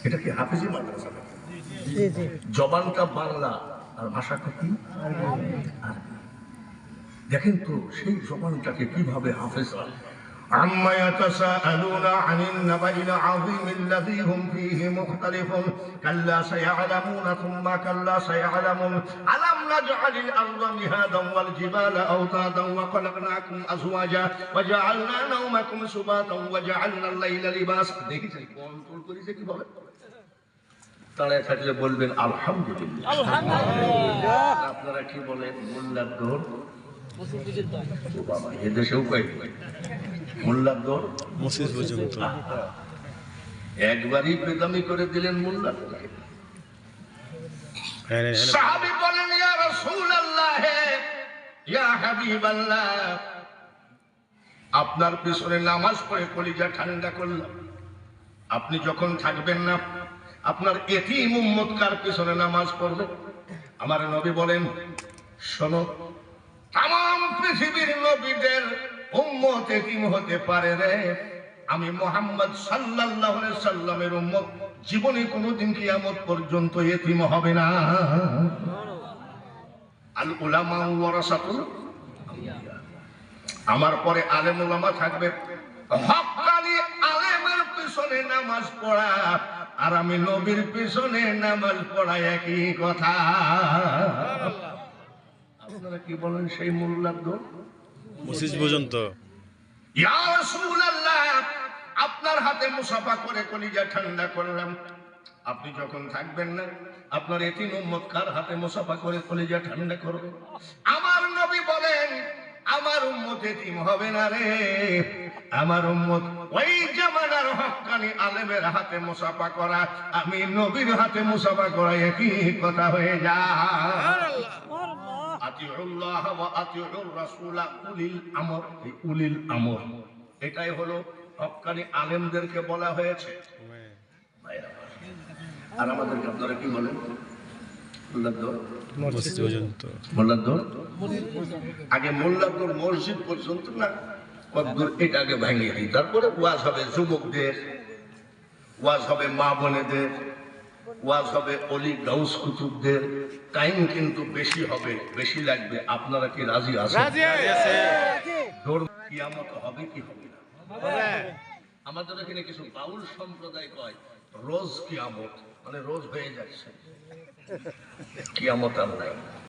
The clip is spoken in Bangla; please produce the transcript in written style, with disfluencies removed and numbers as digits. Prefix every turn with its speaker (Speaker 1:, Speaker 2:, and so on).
Speaker 1: এটা কি হাফেজি মাদ্রাসা? জবানটা বাংলা আর ভাষাটা কি আরবি। দেখেন তো সেই জবানটাকে কিভাবে হাফেজ عما يتساءلون عن النبأ العظيم الذي هم فيه مختلفون كلا سيعلمون ثم كلا سيعلمون ألم نجعل الأرض مهادا والجبال أوتادا وخلقناكم أزواجا وجعلنا نومكم سباتا وجعلنا الليل لباسا দেখেছেন কন্ট্রোল করেছে কিভাবে তাড়ায় থাকলে বলবেন আলহামদুলিল্লাহ আলহামদুলিল্লাহ আপনারা কি বলেন মোল্লার দৌড় ও বাবা এদেশেও কয় মোল্লার দৌড় মসজিদ পর্যন্ত একবারই বেদামি করে দিলেন মোল্লা সাহাবী বলেন ইয়া রাসূলুল্লাহ ইয়া হাবিবাল্লাহ আপনার পিছনে নামাজ পড়ে কলিজা ঠান্ডা করলাম আপনি যখন থাকবেন না আপনার এতিম উম্মত কার পিছনে নামাজ পড়বে আমার নবী বলেন শোনো तमाम পৃথিবীর নবীদের উম্মত এতিম হতে পারে রে আমি মুহাম্মদ সাল্লাল্লাহু আলাইহি সাল্লামের উম্মত জীবনে কোনোদিন কিয়ামত পর্যন্ত এতিম হবে না আল উলামা ওয়ারাসাতুল আম্বিয়া আমার পরে আলেম উলামা থাকবে হক্কানি আলেমের পিছনে নামাজ পড়া আর আমি নবীর পিছনে নামাজ পড়া একই কথা আপনারা কি বলেন সেই মোল্লার দৌড় মসজিদ পর্যন্ত ইয়া রাসূলুল্লাহ আপনার হাতে মুসাফা করে কলিজা ঠান্ডা করলাম আপনি যখন থাকবেন না আপনার এতিম উম্মত কার হাতে মুসাফা করে কলিজা ঠান্ডা করবে আমার নবী বলেন আমার উম্মত এতিম হবে না রে আমার উম্মত ওই জামানার হক্কানি আলেমের হাতে মুসাফা করা আমি নবীর হাতে মুসাফা করা একই কথা হয়ে যায় আতিউল্লাহ ওয়া আতিউর রাসূল উলিল আমর উলিল আমর এটাই হলো হক্কানি আলেমদেরকে বলা হয়েছে আর আমাদেরকে আপনারা কি বলেন মোল্লার দৌড় মসজিদ পর্যন্ত মোল্লার দৌড় আগে মোল্লার দৌড় মসজিদ পর্যন্ত না কতদূর এটা আগে ভেঙে দিই তারপরে ওয়াজ হবে যুবকদের ওয়াজ হবে মা বোনেদের ওয়াজ হবে অলি গাউস কুতুবদের টাইম কিন্তু বেশি হবে বেশি লাগবে আপনারা কি রাজি আছেন দৌড় কিয়ামত হবে কি হবে না আমাদের এখানে কিছু বাউল সম্প্রদায় কয় রোজ কিয়ামত মানে রোজ হয়ে যাচ্ছে কিয়ামত আর নাই